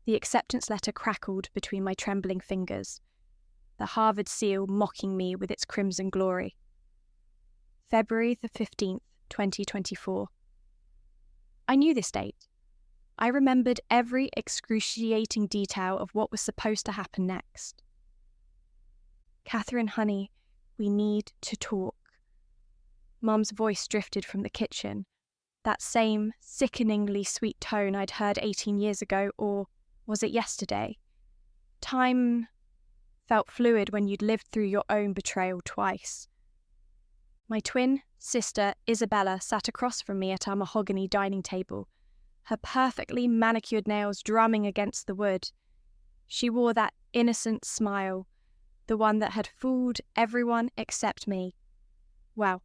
The acceptance letter crackled between my trembling fingers, the Harvard seal mocking me with its crimson glory. February the 15th, 2024. I knew this date. I remembered every excruciating detail of what was supposed to happen next. Katherine, honey, we need to talk. Mum's voice drifted from the kitchen, that same sickeningly sweet tone I'd heard 18 years ago, or was it yesterday? Time felt fluid when you'd lived through your own betrayal twice. My twin sister, Isabella, sat across from me at our mahogany dining table, her perfectly manicured nails drumming against the wood. She wore that innocent smile, the one that had fooled everyone except me. Well,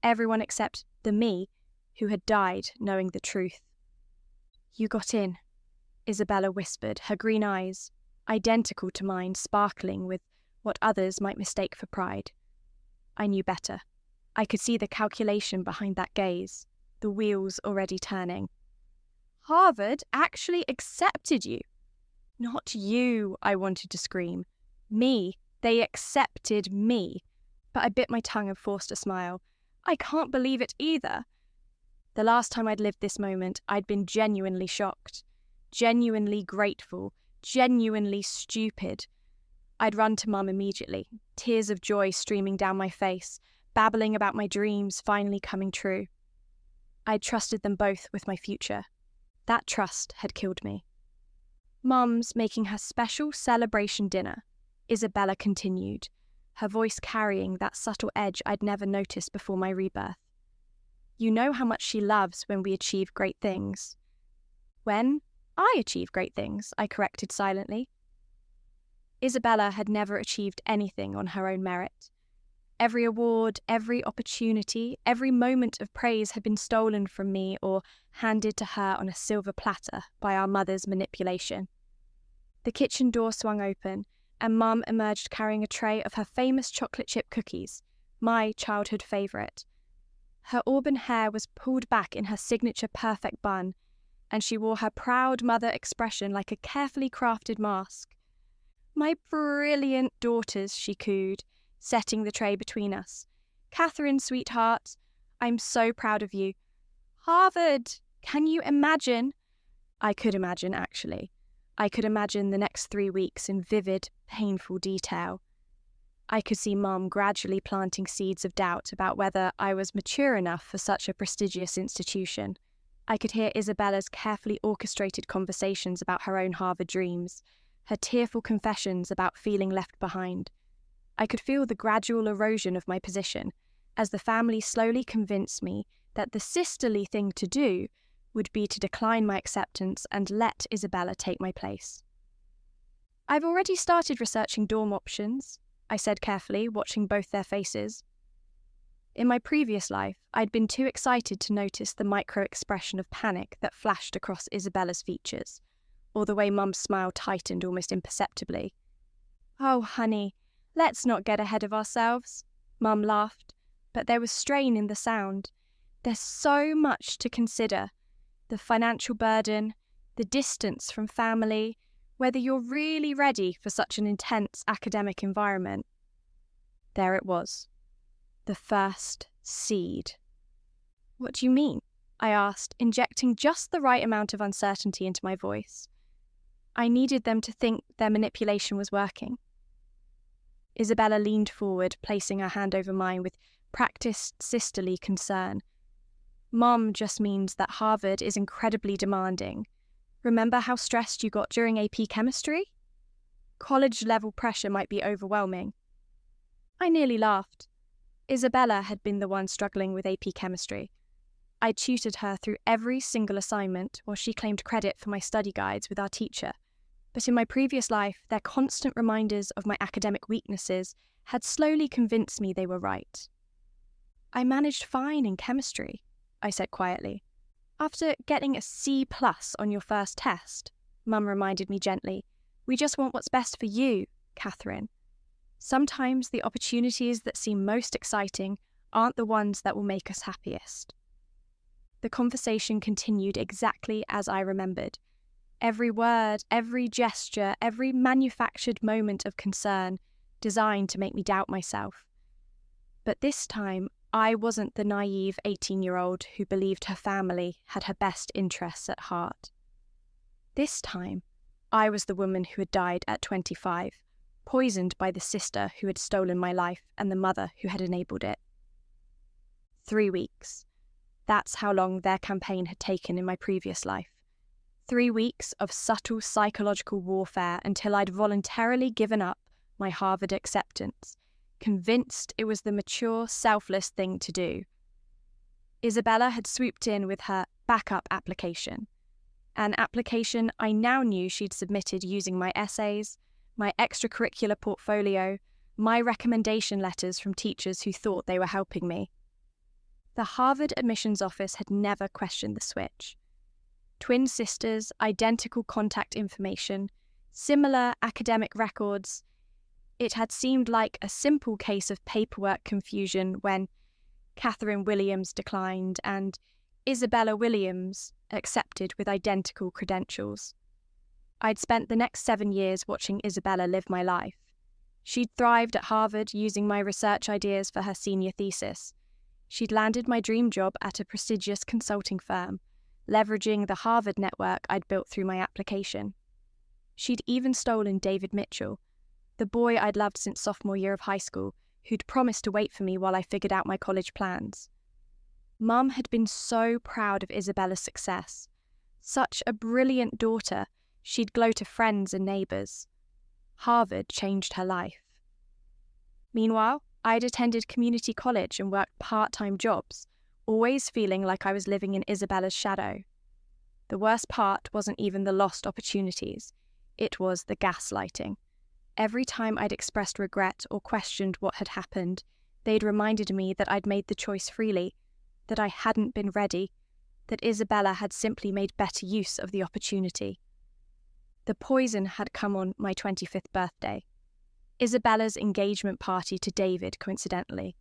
everyone except the me who had died knowing the truth. You got in, Isabella whispered, her green eyes, identical to mine, sparkling with what others might mistake for pride. I knew better. I could see the calculation behind that gaze, the wheels already turning. Harvard actually accepted you. Not you, I wanted to scream. Me. They accepted me. But I bit my tongue and forced a smile. I can't believe it either. The last time I'd lived this moment, I'd been genuinely shocked, genuinely grateful, genuinely stupid. I'd run to Mum immediately, tears of joy streaming down my face, babbling about my dreams finally coming true. I'd trusted them both with my future. That trust had killed me. Mum's making her special celebration dinner, Isabella continued, her voice carrying that subtle edge I'd never noticed before my rebirth. You know how much she loves when we achieve great things. When I achieve great things, I corrected silently. Isabella had never achieved anything on her own merit. Every award, every opportunity, every moment of praise had been stolen from me or handed to her on a silver platter by our mother's manipulation. The kitchen door swung open, and Mum emerged carrying a tray of her famous chocolate chip cookies, my childhood favourite. Her auburn hair was pulled back in her signature perfect bun, and she wore her proud mother expression like a carefully crafted mask. My brilliant daughters, she cooed, setting the tray between us. Katherine, sweetheart, I'm so proud of you. Harvard, can you imagine? I could imagine, actually. I could imagine the next 3 weeks in vivid, painful detail. I could see Mum gradually planting seeds of doubt about whether I was mature enough for such a prestigious institution. I could hear Isabella's carefully orchestrated conversations about her own Harvard dreams, her tearful confessions about feeling left behind. I could feel the gradual erosion of my position as the family slowly convinced me that the sisterly thing to do would be to decline my acceptance and let Isabella take my place. I've already started researching dorm options, I said carefully, watching both their faces. In my previous life, I'd been too excited to notice the micro-expression of panic that flashed across Isabella's features, or the way Mum's smile tightened almost imperceptibly. Oh, honey, let's not get ahead of ourselves, Mum laughed, but there was strain in the sound. There's so much to consider. The financial burden, the distance from family, whether you're really ready for such an intense academic environment. There it was. The first seed. What do you mean? I asked, injecting just the right amount of uncertainty into my voice. I needed them to think their manipulation was working. Isabella leaned forward, placing her hand over mine with practiced sisterly concern. Mom just means that Harvard is incredibly demanding. Remember how stressed you got during AP chemistry? College-level pressure might be overwhelming. I nearly laughed. Isabella had been the one struggling with AP chemistry. I tutored her through every single assignment while she claimed credit for my study guides with our teacher. But in my previous life, their constant reminders of my academic weaknesses had slowly convinced me they were right. I managed fine in chemistry, I said quietly. After getting a C+ on your first test, Mum reminded me gently, we just want what's best for you, Katherine. Sometimes the opportunities that seem most exciting aren't the ones that will make us happiest. The conversation continued exactly as I remembered. Every word, every gesture, every manufactured moment of concern designed to make me doubt myself. But this time, I wasn't the naive 18-year-old who believed her family had her best interests at heart. This time, I was the woman who had died at 25, poisoned by the sister who had stolen my life and the mother who had enabled it. 3 weeks. That's how long their campaign had taken in my previous life. 3 weeks of subtle psychological warfare until I'd voluntarily given up my Harvard acceptance, convinced it was the mature, selfless thing to do. Isabella had swooped in with her backup application, an application I now knew she'd submitted using my essays, my extracurricular portfolio, my recommendation letters from teachers who thought they were helping me. The Harvard admissions office had never questioned the switch. Twin sisters, identical contact information, similar academic records. It had seemed like a simple case of paperwork confusion when Katherine Williams declined and Isabella Williams accepted with identical credentials. I'd spent the next 7 years watching Isabella live my life. She'd thrived at Harvard using my research ideas for her senior thesis. She'd landed my dream job at a prestigious consulting firm, leveraging the Harvard network I'd built through my application. She'd even stolen David Mitchell, the boy I'd loved since sophomore year of high school, who'd promised to wait for me while I figured out my college plans. Mum had been so proud of Isabella's success. Such a brilliant daughter, she'd glow to friends and neighbours. Harvard changed her life. Meanwhile, I'd attended community college and worked part-time jobs, always feeling like I was living in Isabella's shadow. The worst part wasn't even the lost opportunities, it was the gaslighting. Every time I'd expressed regret or questioned what had happened, they'd reminded me that I'd made the choice freely, that I hadn't been ready, that Isabella had simply made better use of the opportunity. The poison had come on my 25th birthday. Isabella's engagement party to David, coincidentally.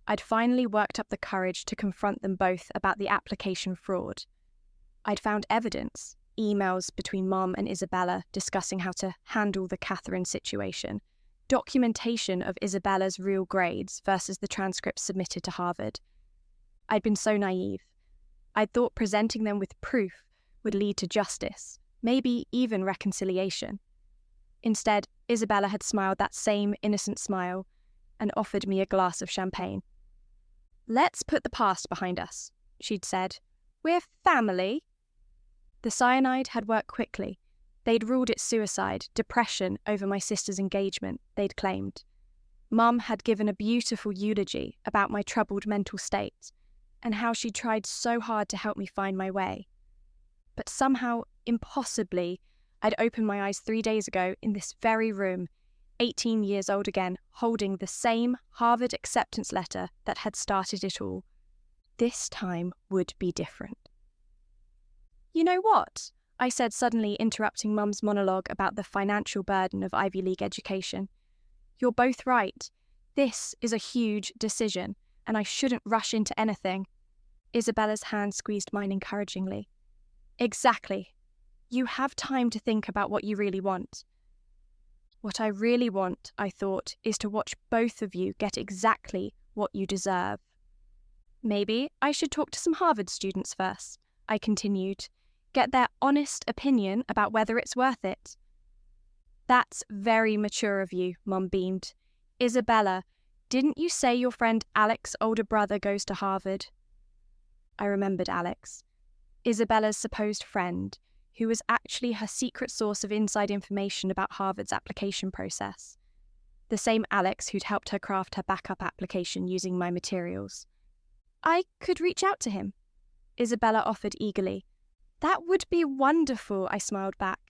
I'd finally worked up the courage to confront them both about the application fraud. I'd found evidence, emails between Mum and Isabella discussing how to handle the Katherine situation, documentation of Isabella's real grades versus the transcripts submitted to Harvard. I'd been so naive. I'd thought presenting them with proof would lead to justice, maybe even reconciliation. Instead, Isabella had smiled that same innocent smile and offered me a glass of champagne. "Let's put the past behind us," she'd said. "We're family." The cyanide had worked quickly. They'd ruled it suicide, depression over my sister's engagement, they'd claimed. Mum had given a beautiful eulogy about my troubled mental state and how she tried so hard to help me find my way. But somehow, impossibly, I'd opened my eyes 3 days ago in this very room, 18 years old again, holding the same Harvard acceptance letter that had started it all. This time would be different. "You know what?" I said, suddenly interrupting Mum's monologue about the financial burden of Ivy League education. "You're both right. This is a huge decision, and I shouldn't rush into anything." Isabella's hand squeezed mine encouragingly. "Exactly. You have time to think about what you really want." "What I really want," I thought, "is to watch both of you get exactly what you deserve." "Maybe I should talk to some Harvard students first," I continued. "Get their honest opinion about whether it's worth it." "That's very mature of you," Mum beamed. "Isabella, didn't you say your friend Alex's older brother goes to Harvard?" I remembered Alex, Isabella's supposed friend, who was actually her secret source of inside information about Harvard's application process. The same Alex who'd helped her craft her backup application using my materials. "I could reach out to him," Isabella offered eagerly. "That would be wonderful," I smiled back.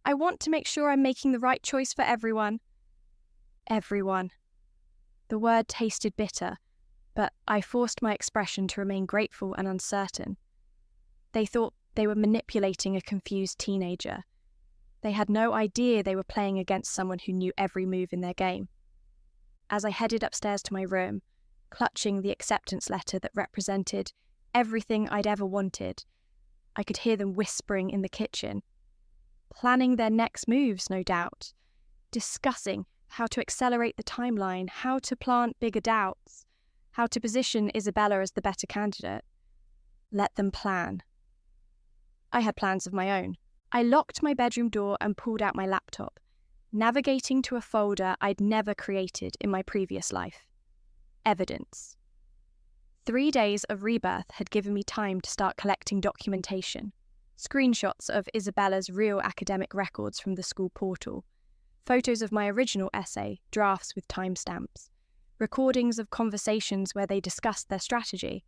"I want to make sure I'm making the right choice for everyone." Everyone. The word tasted bitter, but I forced my expression to remain grateful and uncertain. They thought they were manipulating a confused teenager. They had no idea they were playing against someone who knew every move in their game. As I headed upstairs to my room, clutching the acceptance letter that represented everything I'd ever wanted, I could hear them whispering in the kitchen. planning their next moves, no doubt, discussing how to accelerate the timeline, how to plant bigger doubts, how to position Isabella as the better candidate. Let them plan. I had plans of my own. I locked my bedroom door and pulled out my laptop, navigating to a folder I'd never created in my previous life. Evidence. 3 days of rebirth had given me time to start collecting documentation, screenshots of Isabella's real academic records from the school portal, photos of my original essay, drafts with timestamps, recordings of conversations where they discussed their strategy.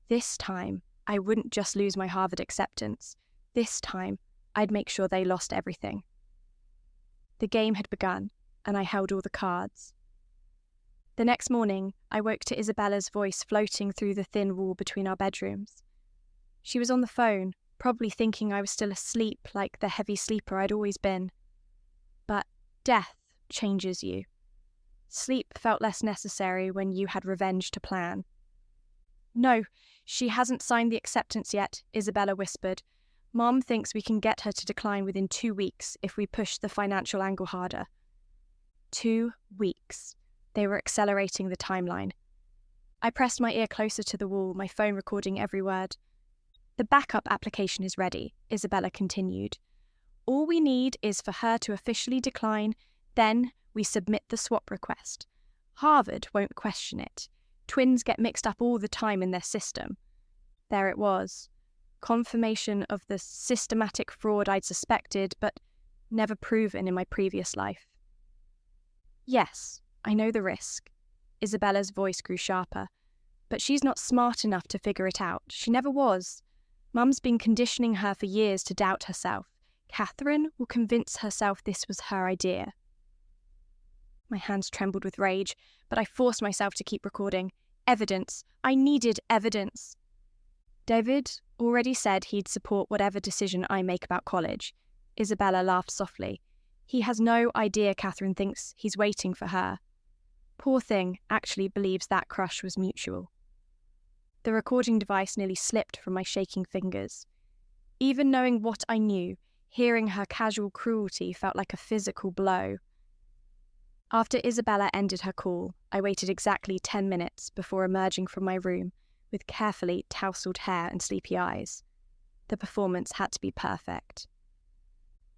This time, I wouldn't just lose my Harvard acceptance. This time, I'd make sure they lost everything. The game had begun, and I held all the cards. The next morning, I woke to Isabella's voice floating through the thin wall between our bedrooms. She was on the phone, probably thinking I was still asleep like the heavy sleeper I'd always been. But death changes you. Sleep felt less necessary when you had revenge to plan. "No, she hasn't signed the acceptance yet," Isabella whispered. "Mom thinks we can get her to decline within 2 weeks if we push the financial angle harder." 2 weeks. They were accelerating the timeline. I pressed my ear closer to the wall, my phone recording every word. "The backup application is ready," Isabella continued. "All we need is for her to officially decline, then we submit the swap request. Harvard won't question it. Twins get mixed up all the time in their system." There it was. Confirmation of the systematic fraud I'd suspected, but never proven in my previous life. "Yes, I know the risk." Isabella's voice grew sharper. "But she's not smart enough to figure it out. She never was. Mum's been conditioning her for years to doubt herself. Katherine will convince herself this was her idea." My hands trembled with rage, but I forced myself to keep recording. Evidence. I needed evidence. "David already said he'd support whatever decision I make about college." Isabella laughed softly. "He has no idea Katherine thinks he's waiting for her. Poor thing actually believes that crush was mutual." The recording device nearly slipped from my shaking fingers. Even knowing what I knew, hearing her casual cruelty felt like a physical blow. After Isabella ended her call, I waited exactly 10 minutes before emerging from my room with carefully tousled hair and sleepy eyes. The performance had to be perfect.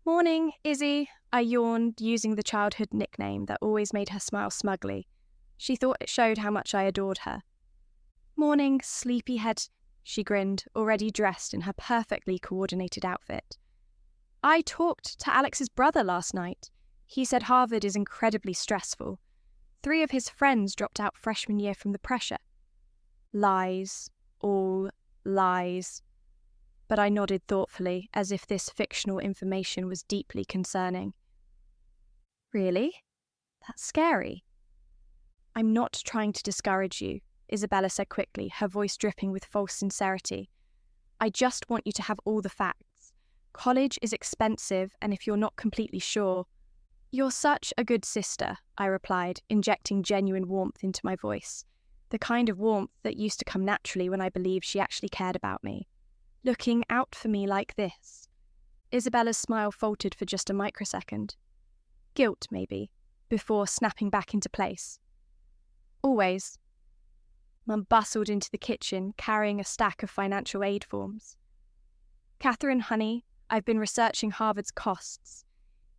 "Morning, Izzy," I yawned, using the childhood nickname that always made her smile smugly. She thought it showed how much I adored her. "Morning, sleepyhead," she grinned, already dressed in her perfectly coordinated outfit. "I talked to Alex's brother last night. He said Harvard is incredibly stressful. 3 of his friends dropped out freshman year from the pressure." Lies, all lies. But I nodded thoughtfully, as if this fictional information was deeply concerning. "Really? That's scary." "I'm not trying to discourage you," Isabella said quickly, her voice dripping with false sincerity. "I just want you to have all the facts. College is expensive, and if you're not completely sure—" "You're such a good sister," I replied, injecting genuine warmth into my voice. The kind of warmth that used to come naturally when I believed she actually cared about me. "Looking out for me like this." Isabella's smile faltered for just a microsecond. Guilt, maybe, before snapping back into place. "Always." Mum bustled into the kitchen, carrying a stack of financial aid forms. "Katherine, honey, I've been researching Harvard's costs.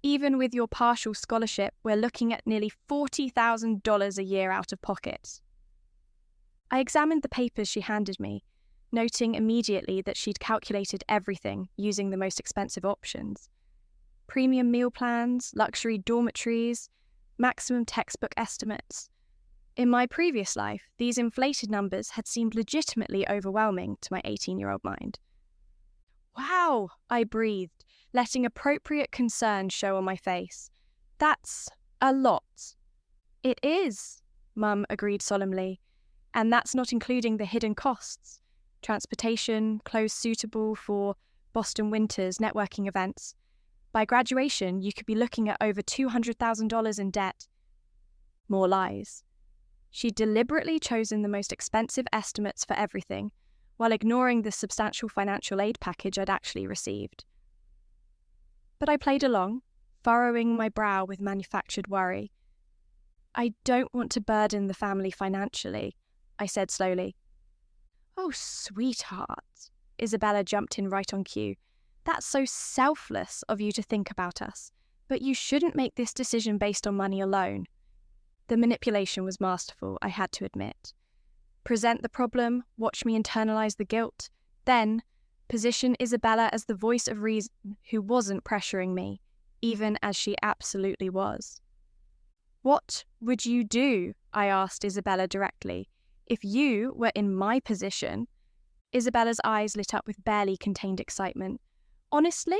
Even with your partial scholarship, we're looking at nearly $40,000 a year out of pocket." I examined the papers she handed me, noting immediately that she'd calculated everything using the most expensive options. Premium meal plans, luxury dormitories, maximum textbook estimates. In my previous life, these inflated numbers had seemed legitimately overwhelming to my 18-year-old mind. "Wow," I breathed, letting appropriate concern show on my face. "That's a lot." "It is," Mum agreed solemnly. "And that's not including the hidden costs. Transportation, clothes suitable for Boston winters, networking events. By graduation, you could be looking at over $200,000 in debt." More lies. She'd deliberately chosen the most expensive estimates for everything, while ignoring the substantial financial aid package I'd actually received. But I played along, furrowing my brow with manufactured worry. I don't want to burden the family financially, I said slowly. Oh, sweetheart, Isabella jumped in right on cue. That's so selfless of you to think about us, but you shouldn't make this decision based on money alone. The manipulation was masterful, I had to admit. Present the problem, watch me internalize the guilt, then position Isabella as the voice of reason who wasn't pressuring me, even as she absolutely was. What would you do, I asked Isabella directly, if you were in my position? Isabella's eyes lit up with barely contained excitement. Honestly,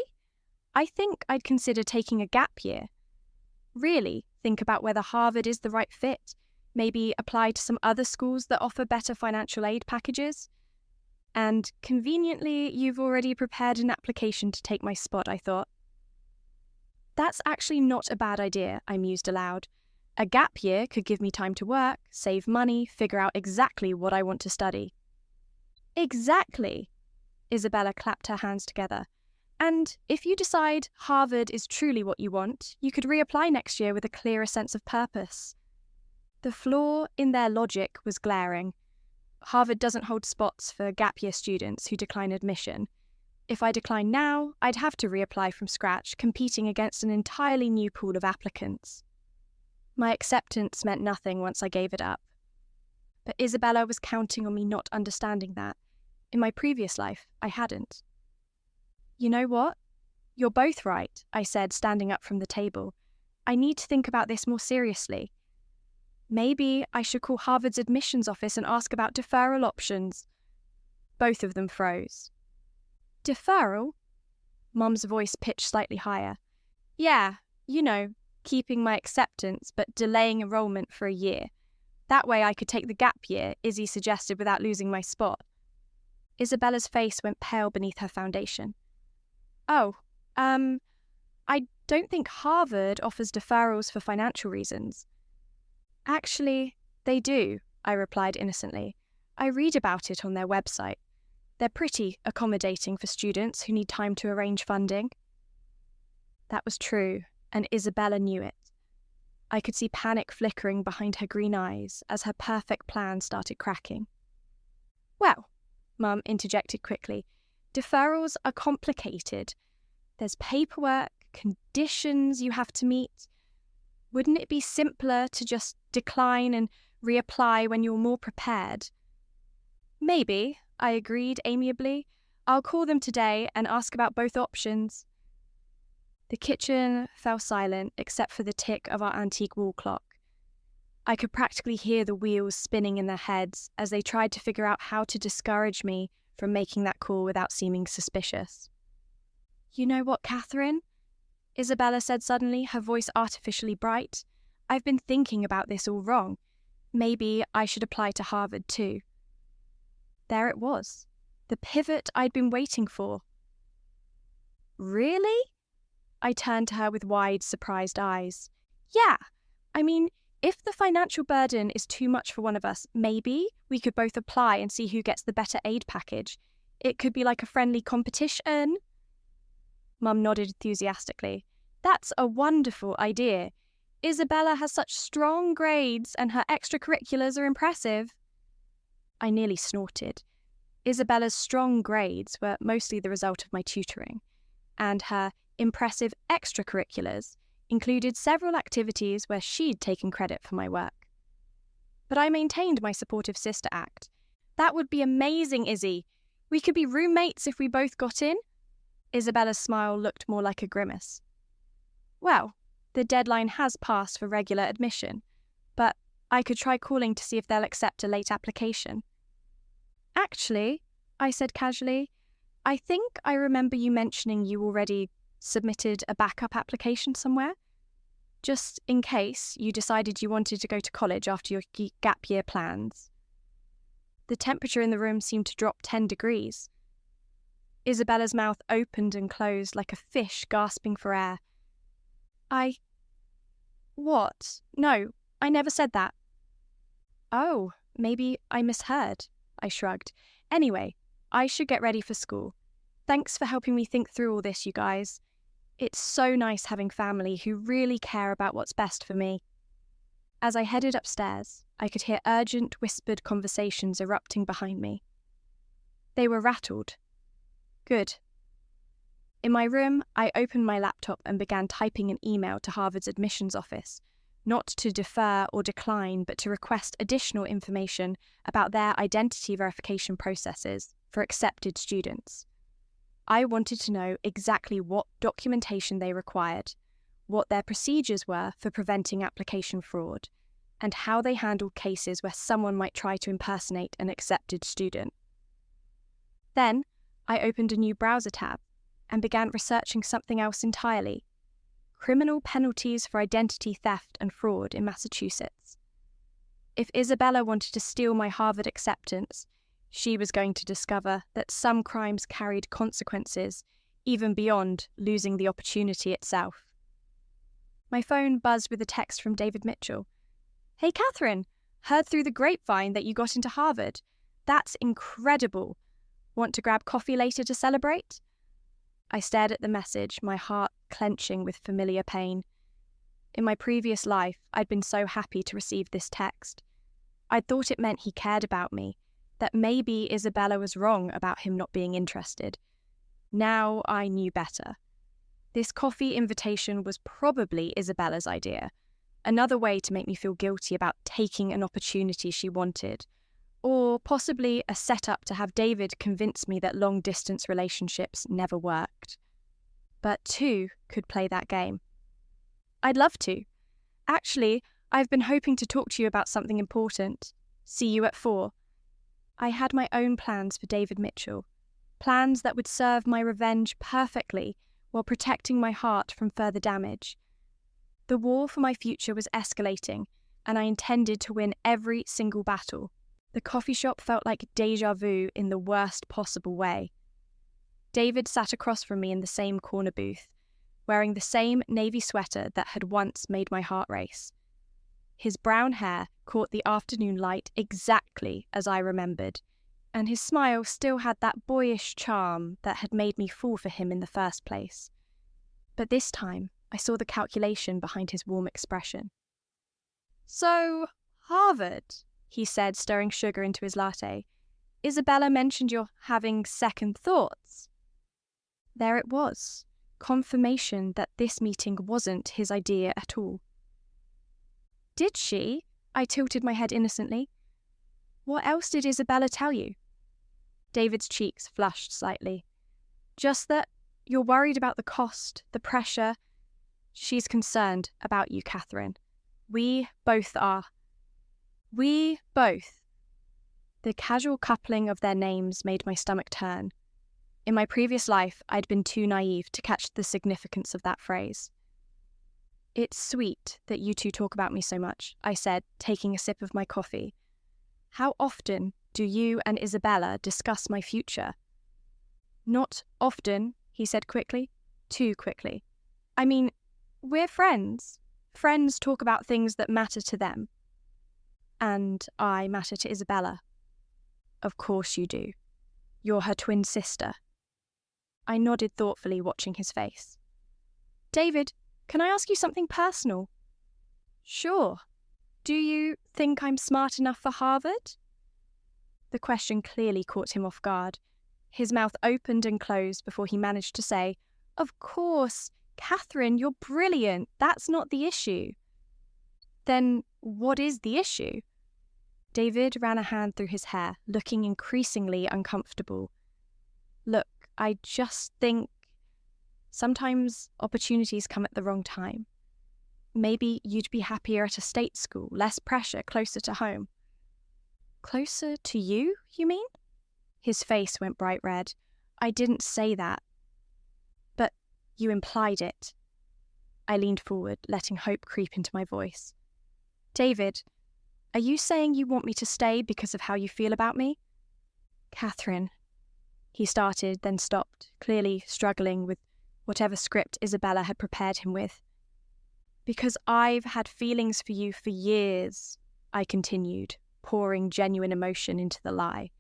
I think I'd consider taking a gap year. Really think about whether Harvard is the right fit, maybe apply to some other schools that offer better financial aid packages. And conveniently, you've already prepared an application to take my spot, I thought. That's actually not a bad idea, I mused aloud. A gap year could give me time to work, save money, figure out exactly what I want to study. Exactly, Isabella clapped her hands together. And if you decide Harvard is truly what you want, you could reapply next year with a clearer sense of purpose. The flaw in their logic was glaring. Harvard doesn't hold spots for gap year students who decline admission. If I decline now, I'd have to reapply from scratch, competing against an entirely new pool of applicants. My acceptance meant nothing once I gave it up. But Isabella was counting on me not understanding that. In my previous life, I hadn't. You know what? You're both right, I said, standing up from the table. I need to think about this more seriously. Maybe I should call Harvard's admissions office and ask about deferral options. Both of them froze. Deferral? Mum's voice pitched slightly higher. Yeah, you know, keeping my acceptance but delaying enrollment for a year. That way I could take the gap year, Izzy suggested, without losing my spot. Isabella's face went pale beneath her foundation. Oh, I don't think Harvard offers deferrals for financial reasons. Actually, they do, I replied innocently. I read about it on their website. They're pretty accommodating for students who need time to arrange funding. That was true, and Isabella knew it. I could see panic flickering behind her green eyes as her perfect plan started cracking. Well, Mum interjected quickly, deferrals are complicated. There's paperwork, conditions you have to meet. Wouldn't it be simpler to just decline and reapply when you're more prepared? Maybe, I agreed amiably. I'll call them today and ask about both options. The kitchen fell silent except for the tick of our antique wall clock. I could practically hear the wheels spinning in their heads as they tried to figure out how to discourage me from making that call without seeming suspicious. You know what, Katherine? Isabella said suddenly, her voice artificially bright. I've been thinking about this all wrong. Maybe I should apply to Harvard too. There it was, the pivot I'd been waiting for. Really? I turned to her with wide, surprised eyes. Yeah, I mean, if the financial burden is too much for one of us, maybe we could both apply and see who gets the better aid package. It could be like a friendly competition. Mum nodded enthusiastically. That's a wonderful idea. Isabella has such strong grades and her extracurriculars are impressive. I nearly snorted. Isabella's strong grades were mostly the result of my tutoring, and her impressive extracurriculars included several activities where she'd taken credit for my work. But I maintained my supportive sister act. That would be amazing, Izzy. We could be roommates if we both got in. Isabella's smile looked more like a grimace. Well, the deadline has passed for regular admission, but I could try calling to see if they'll accept a late application. Actually, I said casually, I think I remember you mentioning you already submitted a backup application somewhere, just in case you decided you wanted to go to college after your gap year plans. The temperature in the room seemed to drop 10 degrees. Isabella's mouth opened and closed like a fish gasping for air. What? No, I never said that. Oh, maybe I misheard, I shrugged. Anyway, I should get ready for school. Thanks for helping me think through all this, you guys. It's so nice having family who really care about what's best for me. As I headed upstairs, I could hear urgent, whispered conversations erupting behind me. They were rattled. Good. In my room, I opened my laptop and began typing an email to Harvard's admissions office, not to defer or decline, but to request additional information about their identity verification processes for accepted students. I wanted to know exactly what documentation they required, what their procedures were for preventing application fraud, and how they handled cases where someone might try to impersonate an accepted student. Then, I opened a new browser tab and began researching something else entirely: criminal penalties for identity theft and fraud in Massachusetts. If Isabella wanted to steal my Harvard acceptance, she was going to discover that some crimes carried consequences even beyond losing the opportunity itself. My phone buzzed with a text from David Mitchell. "Hey, Katherine, heard through the grapevine that you got into Harvard. That's incredible. Want to grab coffee later to celebrate?" I stared at the message, my heart clenching with familiar pain. In my previous life, I'd been so happy to receive this text. I'd thought it meant he cared about me, that maybe Isabella was wrong about him not being interested. Now I knew better. This coffee invitation was probably Isabella's idea, another way to make me feel guilty about taking an opportunity she wanted, or possibly a setup to have David convince me that long-distance relationships never worked. But two could play that game. I'd love to. Actually, I've been hoping to talk to you about something important. See you at 4. I had my own plans for David Mitchell, plans that would serve my revenge perfectly while protecting my heart from further damage. The war for my future was escalating, and I intended to win every single battle. The coffee shop felt like déjà vu in the worst possible way. David sat across from me in the same corner booth, wearing the same navy sweater that had once made my heart race. His brown hair caught the afternoon light exactly as I remembered, and his smile still had that boyish charm that had made me fall for him in the first place. But this time, I saw the calculation behind his warm expression. "So, Harvard," he said, stirring sugar into his latte. "Isabella mentioned you're having second thoughts." There it was, confirmation that this meeting wasn't his idea at all. "Did she?" I tilted my head innocently. "What else did Isabella tell you?" David's cheeks flushed slightly. "Just that you're worried about the cost, the pressure. She's concerned about you, Katherine. We both are. We both." The casual coupling of their names made my stomach turn. In my previous life, I'd been too naive to catch the significance of that phrase. "It's sweet that you two talk about me so much," I said, taking a sip of my coffee. "How often do you and Isabella discuss my future?" "Not often," he said quickly. Too quickly. "I mean, we're friends. Friends talk about things that matter to them. And I matter to Isabella." "Of course you do. You're her twin sister." I nodded thoughtfully, watching his face. "David, can I ask you something personal?" "Sure. Do you think I'm smart enough for Harvard?" The question clearly caught him off guard. His mouth opened and closed before he managed to say, "Of course, Katherine, you're brilliant. That's not the issue." "Then what is the issue?" David ran a hand through his hair, looking increasingly uncomfortable. "Look, I just think sometimes opportunities come at the wrong time. Maybe you'd be happier at a state school, less pressure, closer to home." "Closer to you, you mean?" His face went bright red. "I didn't say that." "But you implied it." I leaned forward, letting hope creep into my voice. "David, are you saying you want me to stay because of how you feel about me?" "Katherine," he started, then stopped, clearly struggling with whatever script Isabella had prepared him with. "Because I've had feelings for you for years," I continued, pouring genuine emotion into the lie.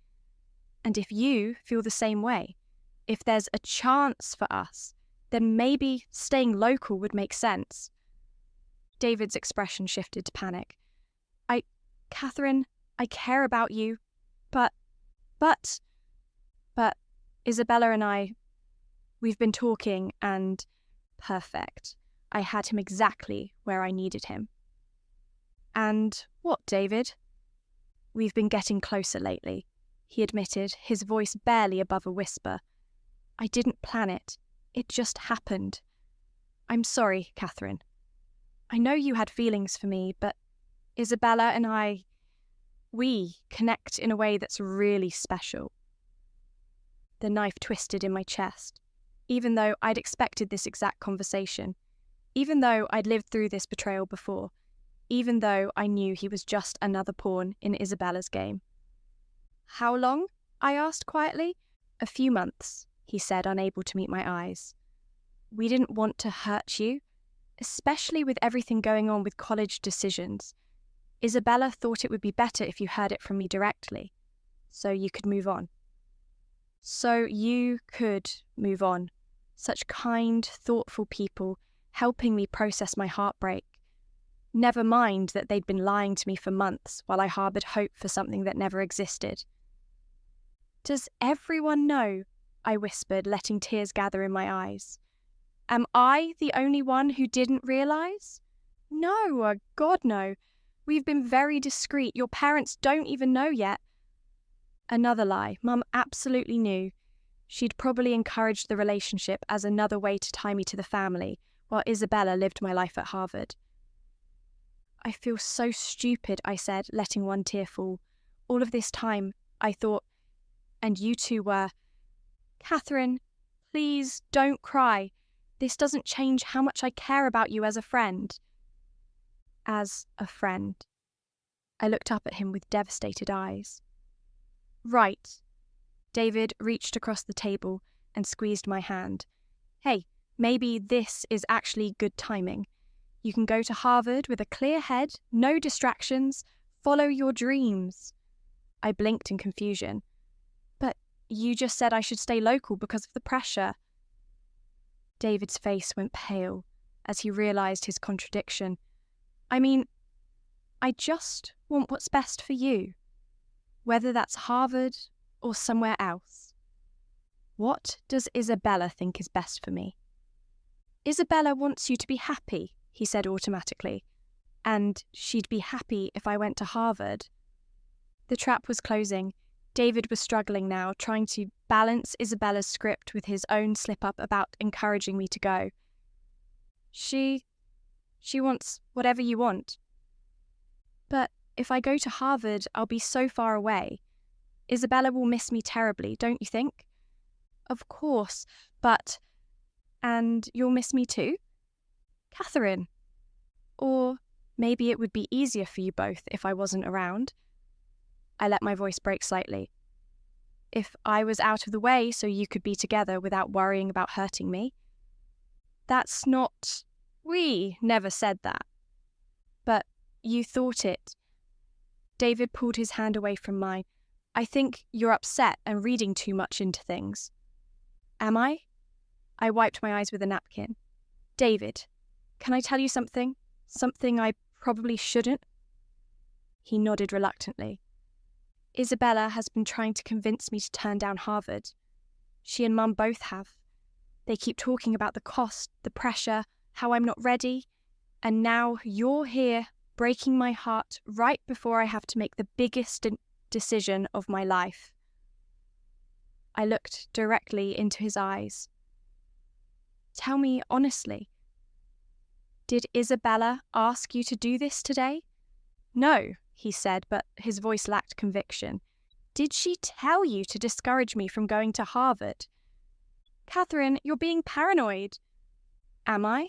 "And if you feel the same way, if there's a chance for us, then maybe staying local would make sense. David's expression shifted to panic. Katherine, I care about you, but Isabella and I, we've been talking and perfect. I had him exactly where I needed him. And what, David? We've been getting closer lately, he admitted, his voice barely above a whisper. I didn't plan it. It just happened. I'm sorry, Katherine. I know you had feelings for me, but Isabella and we connect in a way that's really special. The knife twisted in my chest, even though I'd expected this exact conversation, even though I'd lived through this betrayal before, even though I knew he was just another pawn in Isabella's game. How long? I asked quietly. A few months, he said, unable to meet my eyes. We didn't want to hurt you, especially with everything going on with college decisions. Isabella thought it would be better if you heard it from me directly, so you could move on. So you could move on. Such kind, thoughtful people helping me process my heartbreak. Never mind that they'd been lying to me for months while I harboured hope for something that never existed. Does everyone know? I whispered, letting tears gather in my eyes. Am I the only one who didn't realise? No, God no. We've been very discreet. Your parents don't even know yet. Another lie. Mum absolutely knew. She'd probably encouraged the relationship as another way to tie me to the family, while Isabella lived my life at Harvard. I feel so stupid, I said, letting one tear fall. All of this time, I thought, and you two were. Katherine, please don't cry. This doesn't change how much I care about you as a friend. As a friend. I looked up at him with devastated eyes. Right. David reached across the table and squeezed my hand. Hey, maybe this is actually good timing. You can go to Harvard with a clear head, no distractions, follow your dreams. I blinked in confusion. But you just said I should stay local because of the pressure. David's face went pale as he realised his contradiction. I mean, I just want what's best for you, whether that's Harvard or somewhere else. What does Isabella think is best for me? Isabella wants you to be happy, he said automatically, and she'd be happy if I went to Harvard. The trap was closing. David was struggling now, trying to balance Isabella's script with his own slip-up about encouraging me to go. She wants whatever you want. But if I go to Harvard, I'll be so far away. Isabella will miss me terribly, don't you think? Of course, but... And you'll miss me too? Katherine. Or maybe it would be easier for you both if I wasn't around. I let my voice break slightly. If I was out of the way so you could be together without worrying about hurting me. That's not... We never said that. But you thought it. David pulled his hand away from mine. I think you're upset and reading too much into things. Am I? I wiped my eyes with a napkin. David, can I tell you something? Something I probably shouldn't? He nodded reluctantly. Isabella has been trying to convince me to turn down Harvard. She and Mum both have. They keep talking about the cost, the pressure, how I'm not ready, and now you're here breaking my heart right before I have to make the biggest decision of my life. I looked directly into his eyes. Tell me honestly, did Isabella ask you to do this today? No, he said, but his voice lacked conviction. Did she tell you to discourage me from going to Harvard? Katherine, you're being paranoid. Am I?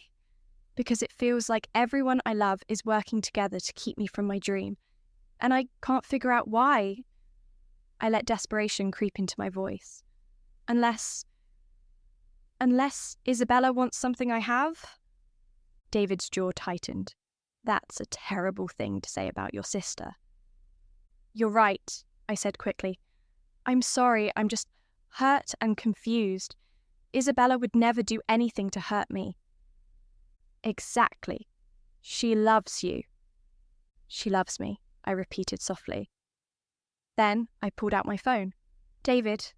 Because it feels like everyone I love is working together to keep me from my dream, and I can't figure out why. I let desperation creep into my voice. Unless Isabella wants something I have? David's jaw tightened. That's a terrible thing to say about your sister. You're right, I said quickly. I'm sorry, I'm just hurt and confused. Isabella would never do anything to hurt me. Exactly. She loves you. She loves me, I repeated softly. Then I pulled out my phone. David,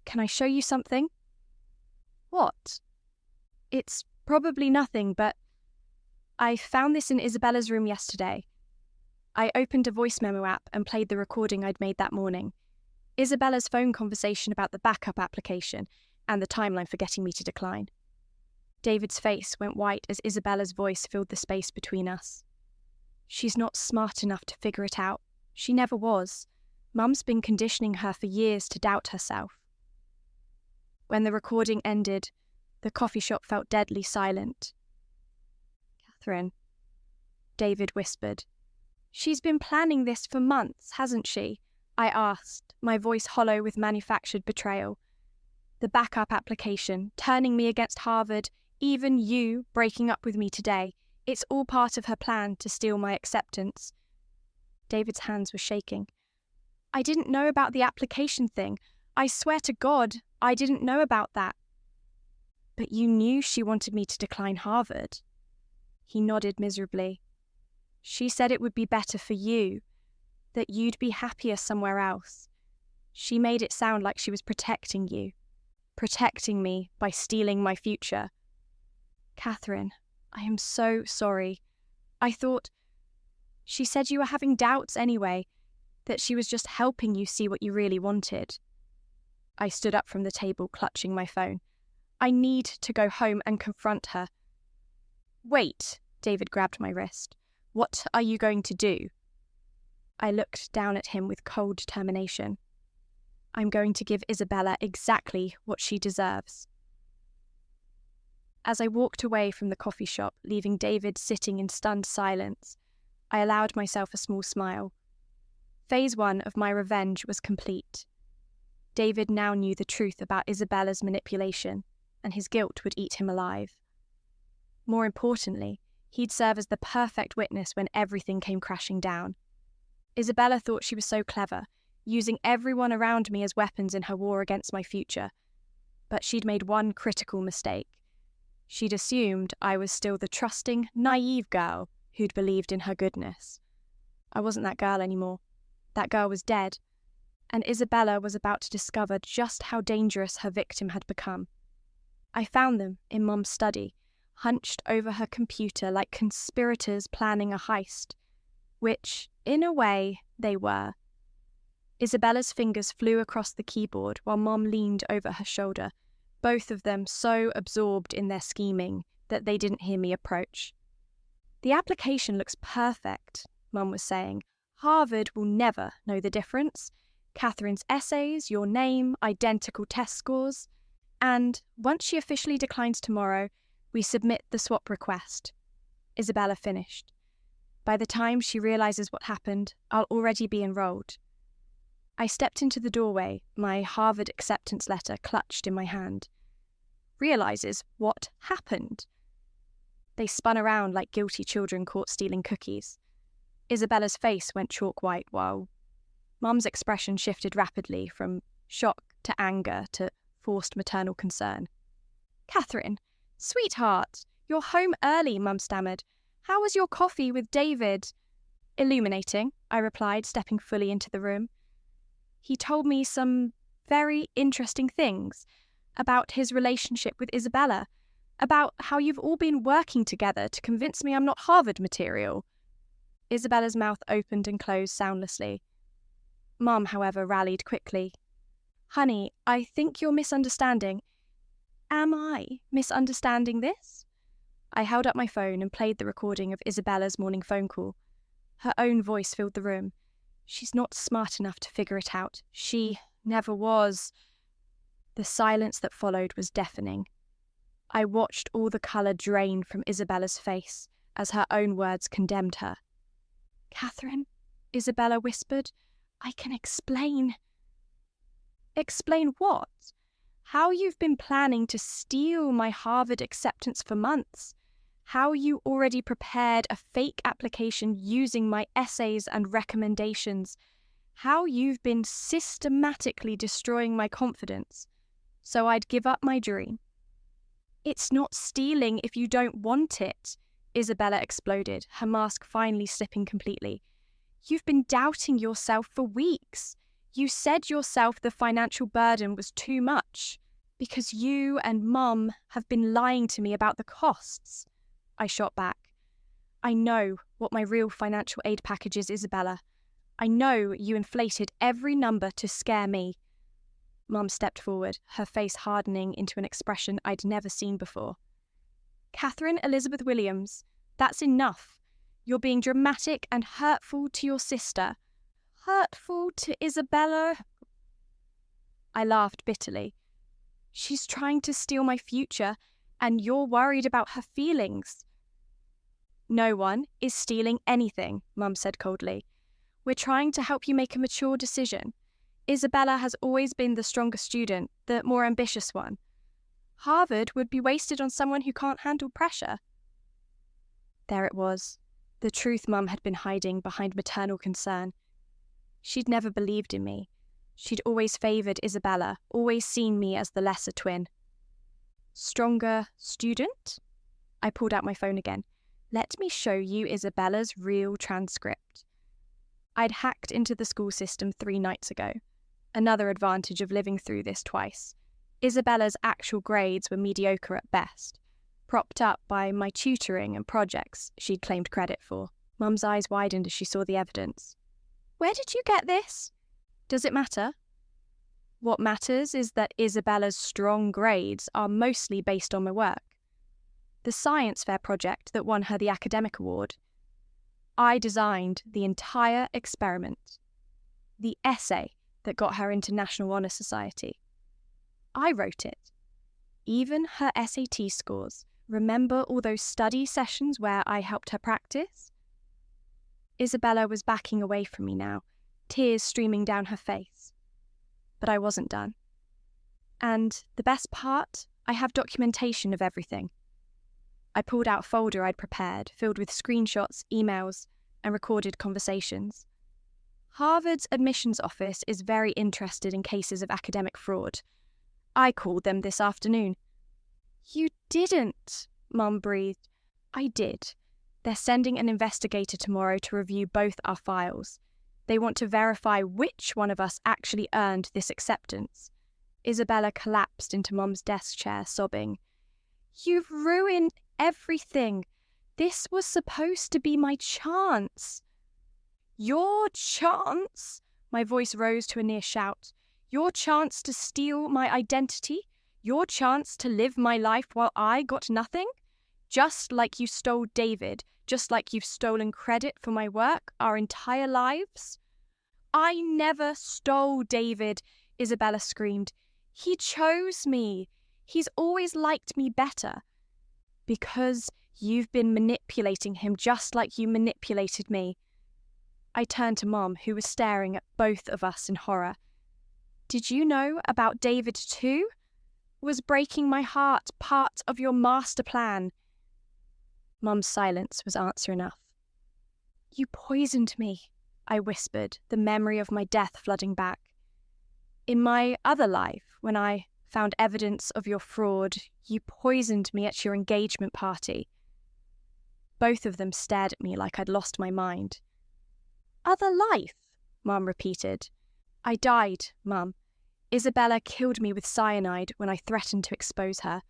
can I show you something? What? It's probably nothing, but I found this in Isabella's room yesterday. I opened a voice memo app and played the recording I'd made that morning. Isabella's phone conversation about the backup application and the timeline for getting me to decline. David's face went white as Isabella's voice filled the space between us. She's not smart enough to figure it out. She never was. Mum's been conditioning her for years to doubt herself. When the recording ended, the coffee shop felt deadly silent. Katherine, David whispered. She's been planning this for months, hasn't she? I asked, my voice hollow with manufactured betrayal. The backup application, turning me against Harvard, even you breaking up with me today. It's all part of her plan to steal my acceptance. David's hands were shaking. I didn't know about the application thing. I swear to God, I didn't know about that. But you knew she wanted me to decline Harvard. He nodded miserably. She said it would be better for you, that you'd be happier somewhere else. She made it sound like she was protecting you, protecting me by stealing my future. Katherine, I am so sorry. I thought... She said you were having doubts anyway, that she was just helping you see what you really wanted. I stood up from the table, clutching my phone. I need to go home and confront her. Wait, David grabbed my wrist. What are you going to do? I looked down at him with cold determination. I'm going to give Isabella exactly what she deserves. As I walked away from the coffee shop, leaving David sitting in stunned silence, I allowed myself a small smile. Phase 1 of my revenge was complete. David now knew the truth about Isabella's manipulation, and his guilt would eat him alive. More importantly, he'd serve as the perfect witness when everything came crashing down. Isabella thought she was so clever, using everyone around me as weapons in her war against my future. But she'd made one critical mistake. She'd assumed I was still the trusting, naive girl who'd believed in her goodness. I wasn't that girl anymore. That girl was dead, and Isabella was about to discover just how dangerous her victim had become. I found them in Mum's study, hunched over her computer like conspirators planning a heist, which, in a way, they were. Isabella's fingers flew across the keyboard while Mum leaned over her shoulder, both of them so absorbed in their scheming that they didn't hear me approach. The application looks perfect, Mum was saying. Harvard will never know the difference. Katherine's essays, your name, identical test scores. And once she officially declines tomorrow, we submit the swap request. Isabella finished. By the time she realizes what happened, I'll already be enrolled. I stepped into the doorway, my Harvard acceptance letter clutched in my hand. Realizes what happened. They spun around like guilty children caught stealing cookies. Isabella's face went chalk white while Mum's expression shifted rapidly from shock to anger to forced maternal concern. Katherine, sweetheart, you're home early, Mum stammered. How was your coffee with David? Illuminating, I replied, stepping fully into the room. He told me some very interesting things about his relationship with Isabella, about how you've all been working together to convince me I'm not Harvard material. Isabella's mouth opened and closed soundlessly. Mum, however, rallied quickly. Honey, I think you're misunderstanding. Am I misunderstanding this? I held up my phone and played the recording of Isabella's morning phone call. Her own voice filled the room. She's not smart enough to figure it out. She never was. The silence that followed was deafening. I watched all the colour drain from Isabella's face as her own words condemned her. Katherine, Isabella whispered, I can explain. Explain what? How you've been planning to steal my Harvard acceptance for months. How you already prepared a fake application using my essays and recommendations. How you've been systematically destroying my confidence. So I'd give up my dream, It's not stealing if you don't want it, Isabella exploded, her mask finally slipping completely. You've been doubting yourself for weeks. You said yourself the financial burden was too much because you and Mum have been lying to me about the costs. I shot back. I know what my real financial aid package is, Isabella. I know you inflated every number to scare me. Mum stepped forward, her face hardening into an expression I'd never seen before. Katherine Elizabeth Williams, that's enough. You're being dramatic and hurtful to your sister. Hurtful to Isabella? I laughed bitterly. She's trying to steal my future, and you're worried about her feelings. No one is stealing anything, Mum said coldly. We're trying to help you make a mature decision. Isabella has always been the stronger student, the more ambitious one. Harvard would be wasted on someone who can't handle pressure. There it was, the truth Mum had been hiding behind maternal concern. She'd never believed in me. She'd always favoured Isabella, always seen me as the lesser twin. Stronger student? I pulled out my phone again. Let me show you Isabella's real transcript. I'd hacked into the school system 3 nights ago. Another advantage of living through this twice. Isabella's actual grades were mediocre at best, propped up by my tutoring and projects she'd claimed credit for. Mum's eyes widened as she saw the evidence. Where did you get this? Does it matter? What matters is that Isabella's strong grades are mostly based on my work. The science fair project that won her the academic award. I designed the entire experiment. The essay that got her into National Honour Society. I wrote it. Even her SAT scores. Remember all those study sessions where I helped her practice? Isabella was backing away from me now, tears streaming down her face. But I wasn't done. And the best part, I have documentation of everything. I pulled out a folder I'd prepared, filled with screenshots, emails, and recorded conversations. Harvard's admissions office is very interested in cases of academic fraud. I called them this afternoon. You didn't, Mum breathed. I did. They're sending an investigator tomorrow to review both our files. They want to verify which one of us actually earned this acceptance. Isabella collapsed into Mum's desk chair, sobbing. You've ruined everything. This was supposed to be my chance. Your chance? My voice rose to a near shout. Your chance to steal my identity? Your chance to live my life while I got nothing? Just like you stole David, just like you've stolen credit for my work our entire lives? I never stole David, Isabella screamed. He chose me. He's always liked me better. Because you've been manipulating him just like you manipulated me. I turned to Mom, who was staring at both of us in horror. Did you know about David too? Was breaking my heart part of your master plan? Mum's silence was answer enough. You poisoned me, I whispered, the memory of my death flooding back. In my other life, when I found evidence of your fraud, you poisoned me at your engagement party. Both of them stared at me like I'd lost my mind. Other life, Mum repeated. I died, Mum. Isabella killed me with cyanide when I threatened to expose her.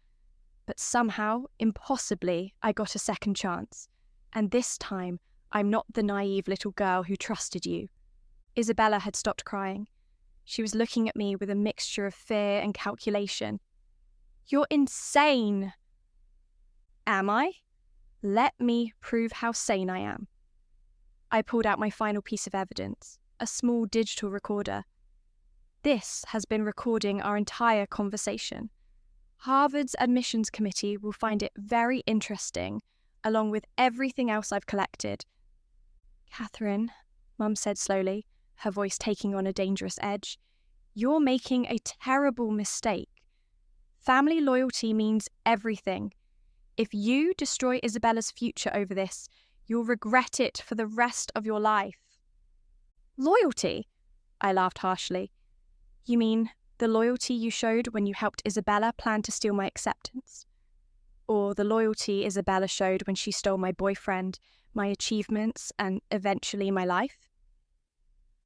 But somehow, impossibly, I got a second chance. And this time, I'm not the naive little girl who trusted you. Isabella had stopped crying. She was looking at me with a mixture of fear and calculation. You're insane. Am I? Let me prove how sane I am. I pulled out my final piece of evidence, a small digital recorder. This has been recording our entire conversation. Harvard's admissions committee will find it very interesting, along with everything else I've collected. Katherine, Mum said slowly, her voice taking on a dangerous edge, you're making a terrible mistake. Family loyalty means everything. If you destroy Isabella's future over this, you'll regret it for the rest of your life. Loyalty? I laughed harshly. You mean the loyalty you showed when you helped Isabella plan to steal my acceptance? or the loyalty Isabella showed when she stole my boyfriend, my achievements, and eventually my life?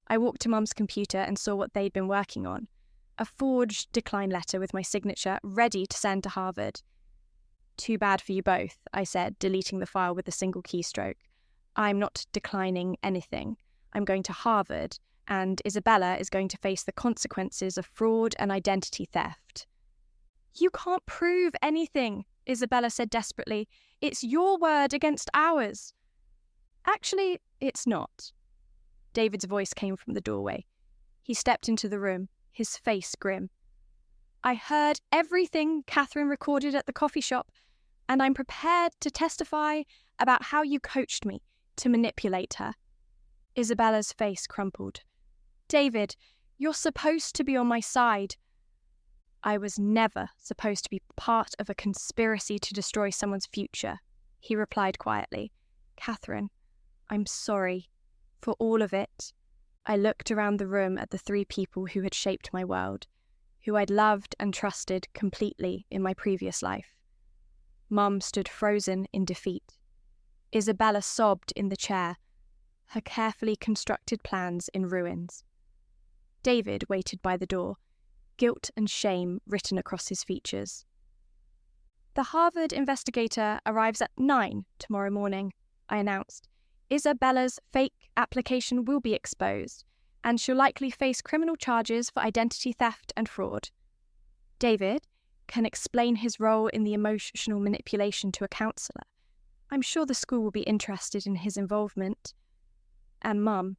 I walked to Mum's computer and saw what they'd been working on. A forged decline letter with my signature, ready to send to Harvard. "Too bad for you both," I said, deleting the file with a single keystroke. "I'm not declining anything. I'm going to Harvard, and Isabella is going to face the consequences of fraud and identity theft." "You can't prove anything," Isabella said desperately. "It's your word against ours." "Actually, it's not." David's voice came from the doorway. He stepped into the room, his face grim. "I heard everything Katherine recorded at the coffee shop, and I'm prepared to testify about how you coached me to manipulate her." Isabella's face crumpled. "David, you're supposed to be on my side." "I was never supposed to be part of a conspiracy to destroy someone's future," he replied quietly. "Katherine, I'm sorry for all of it." I looked around the room at the three people who had shaped my world, who I'd loved and trusted completely in my previous life. Mum stood frozen in defeat. Isabella sobbed in the chair, her carefully constructed plans in ruins. David waited by the door, guilt and shame written across his features. "The Harvard investigator arrives at 9 tomorrow morning," I announced. "Isabella's fake application will be exposed, and she'll likely face criminal charges for identity theft and fraud. David can explain his role in the emotional manipulation to a counsellor. I'm sure the school will be interested in his involvement. And Mum."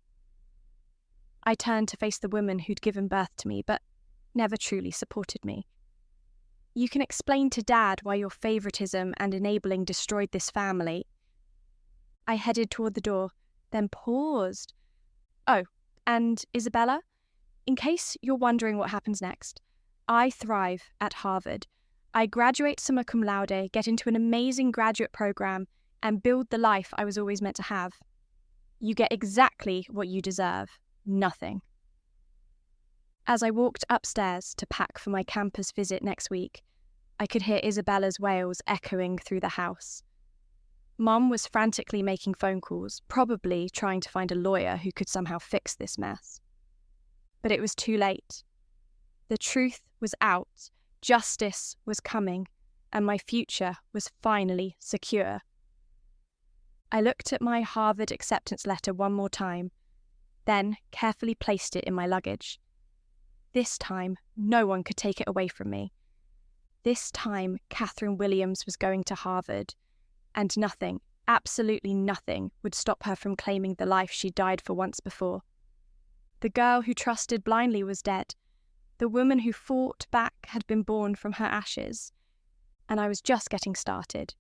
I turned to face the woman who'd given birth to me, but never truly supported me. "You can explain to Dad why your favouritism and enabling destroyed this family." I headed toward the door, then paused. "Oh, and Isabella? In case you're wondering what happens next, I thrive at Harvard. I graduate summa cum laude, get into an amazing graduate program, and build the life I was always meant to have. You get exactly what you deserve. Nothing." As I walked upstairs to pack for my campus visit next week, I could hear Isabella's wails echoing through the house. Mum was frantically making phone calls, probably trying to find a lawyer who could somehow fix this mess. But it was too late. The truth was out, justice was coming, and my future was finally secure. I looked at my Harvard acceptance letter one more time, then carefully placed it in my luggage. This time, no one could take it away from me. This time, Katherine Williams was going to Harvard, and nothing, absolutely nothing, would stop her from claiming the life she died for once before. The girl who trusted blindly was dead. The woman who fought back had been born from her ashes, and I was just getting started.